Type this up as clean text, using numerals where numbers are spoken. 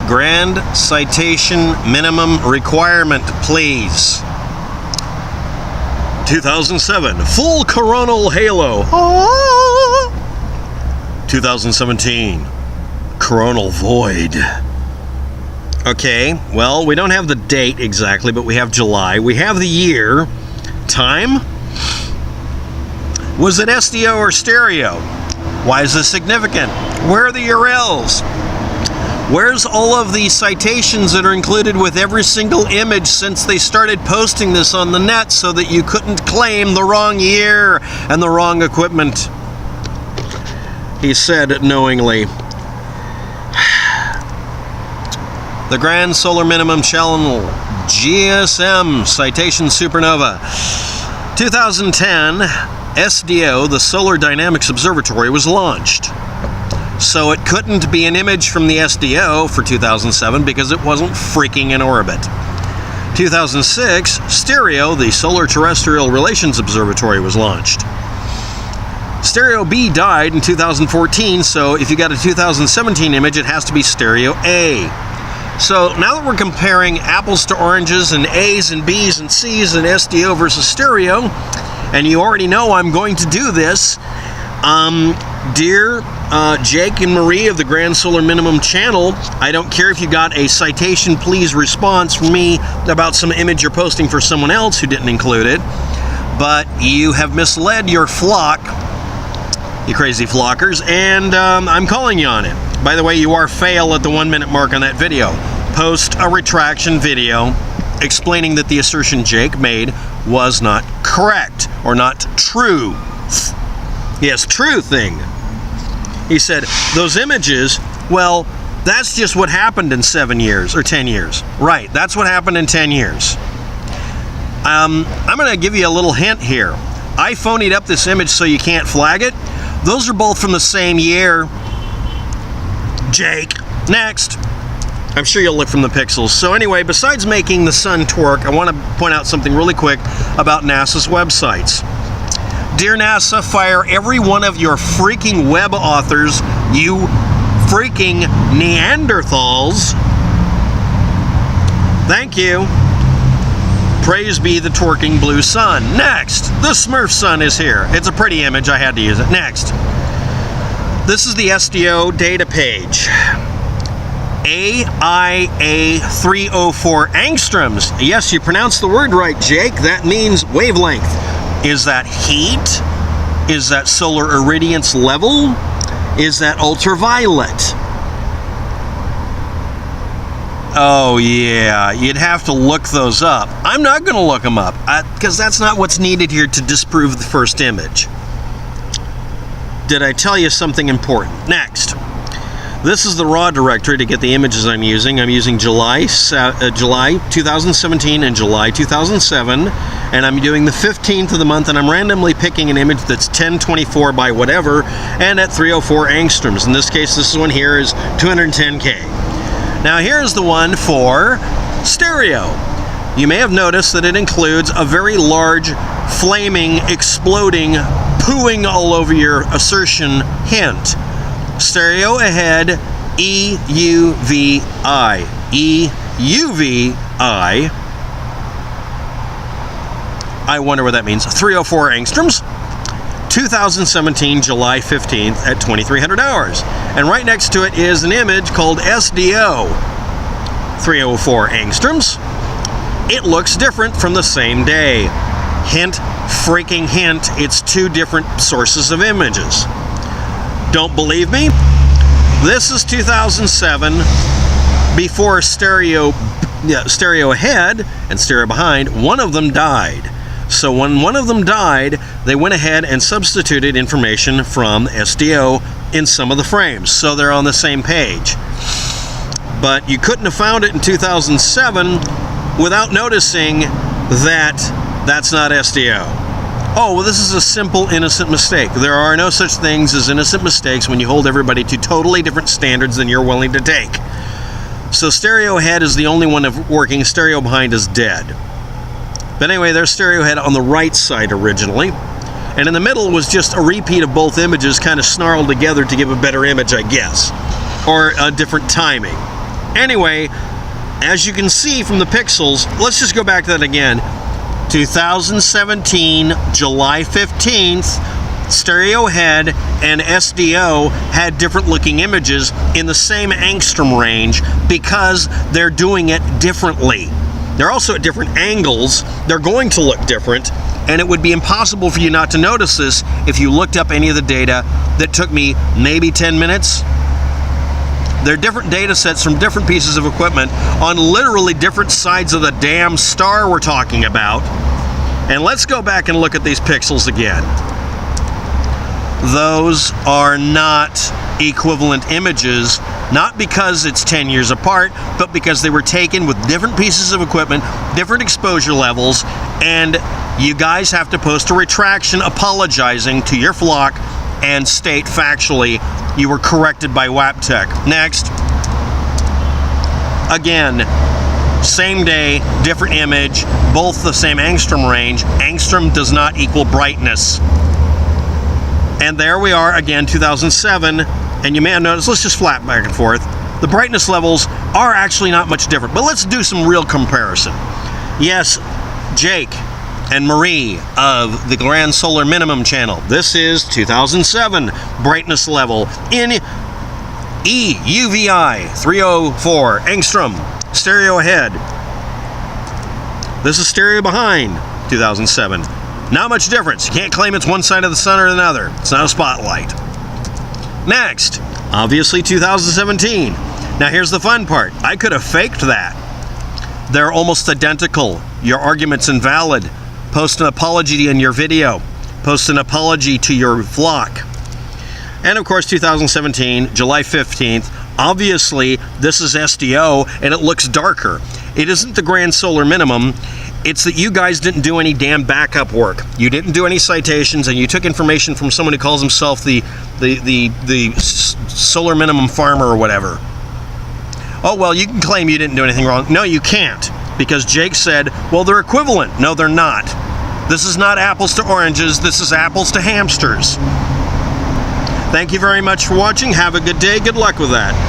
Grand citation minimum requirement, please. 2007, full coronal halo. 2017, coronal void. Okay, well, we don't have the date exactly, but we have July. We have the year. Time? Was it SDO or stereo? Why is this significant? Where are the URLs? Where's all of the citations that are included with every single image since they started posting this on the net so that you couldn't claim the wrong year and the wrong equipment? He said knowingly. The Grand Solar Minimum Channel GSM Citation Supernova. 2010, SDO, the Solar Dynamics Observatory, was launched. So it couldn't be an image from the SDO for 2007 because it wasn't freaking in orbit. 2006, Stereo, the Solar Terrestrial Relations Observatory, was launched. Stereo B died in 2014, so if you got a 2017 image, it has to be Stereo A. So now that we're comparing apples to oranges and A's and B's and C's and SDO versus stereo, and you already know I'm going to do this, dear Jake and Marie of the Grand Solar Minimum Channel, I don't care if you got a citation please response from me about some image you're posting for someone else who didn't include it, but you have misled your flock, you crazy flockers, and I'm calling you on it. By the way, you are fail at the 1 minute mark on that video. Post a retraction video explaining that the assertion Jake made was not correct or not true. Yes, true thing. He said, those images, well, that's just what happened in 7 years or 10 years. Right, that's what happened in 10 years. I'm going to give you a little hint here. I phonied up this image so you can't flag it. Those are both from the same year. Jake. Next. I'm sure you'll look from the pixels. So anyway, besides making the sun twerk, I want to point out something really quick about NASA's websites. Dear NASA, fire every one of your freaking web authors, you freaking Neanderthals. Thank you. Praise be the twerking blue sun. Next. The Smurf sun is here. It's a pretty image. I had to use it. Next. This is the SDO data page. AIA 304 angstroms. Yes, you pronounced the word right, Jake. That means wavelength. Is that heat? Is that solar irradiance level? Is that ultraviolet? Oh yeah, you'd have to look those up. I'm not going to look them up because that's not what's needed here to disprove the first image. Did I tell you something important? Next. This is the raw directory to get the images I'm using. I'm using July 2017 and July 2007, and I'm doing the 15th of the month, and I'm randomly picking an image that's 1024 by whatever, and at 304 angstroms. In this case, this one here is 210K. Now here's the one for stereo. You may have noticed that it includes a very large, flaming, exploding, pooing all over your assertion hint. Stereo ahead, EUVI. EUVI. I wonder what that means. 304 angstroms. 2017, July 15th at 2300 hours. And right next to it is an image called SDO. 304 angstroms. It looks different from the same day. Hint, freaking hint, it's two different sources of images. Don't believe me? This is 2007, before stereo ahead and stereo behind. One of them died. So when one of them died, they went ahead and substituted information from SDO in some of the frames, so they're on the same page. But you couldn't have found it in 2007 without noticing that that's not SDO. Oh, well, this is a simple, innocent mistake. There are no such things as innocent mistakes when you hold everybody to totally different standards than you're willing to take. So stereo ahead is the only one working. Stereo behind is dead. But anyway, there's stereo ahead on the right side originally. And in the middle was just a repeat of both images kind of snarled together to give a better image, I guess. Or a different timing. Anyway, as you can see from the pixels, let's just go back to that again. 2017, July 15th, stereo head and SDO had different looking images in the same angstrom range because they're doing it differently. They're also at different angles. They're going to look different, and it would be impossible for you not to notice this if you looked up any of the data that took me maybe 10 minutes. They're different data sets from different pieces of equipment on literally different sides of the damn star we're talking about. And let's go back and look at these pixels again. Those are not equivalent images, not because it's 10 years apart, but because they were taken with different pieces of equipment, different exposure levels, and you guys have to post a retraction apologizing to your flock and state factually you were corrected by WAPTEK. Next. Again, same day, different image, both the same angstrom range. Angstrom does not equal brightness. And there we are again, 2007, and you may have noticed, let's just flap back and forth. The brightness levels are actually not much different, but let's do some real comparison. Yes, Jake and Marie of the Grand Solar Minimum channel. This is 2007 brightness level in UVI 304 angstrom, stereo ahead. This is stereo behind, 2007. Not much difference. You can't claim it's one side of the sun or another. It's not a spotlight. Next, obviously 2017. Now here's the fun part. I could have faked that. They're almost identical. Your argument's invalid. Post an apology in your video. Post an apology to your flock. And of course 2017, July 15th. Obviously this is SDO and it looks darker. It isn't the Grand Solar Minimum. It's that you guys didn't do any damn backup work. You didn't do any citations, and you took information from someone who calls himself the Solar Minimum Farmer or whatever. Oh, well, you can claim you didn't do anything wrong. No, you can't, because Jake said, well, they're equivalent. No, they're not. This is not apples to oranges. This is apples to hamsters. Thank you very much for watching. Have a good day. Good luck with that.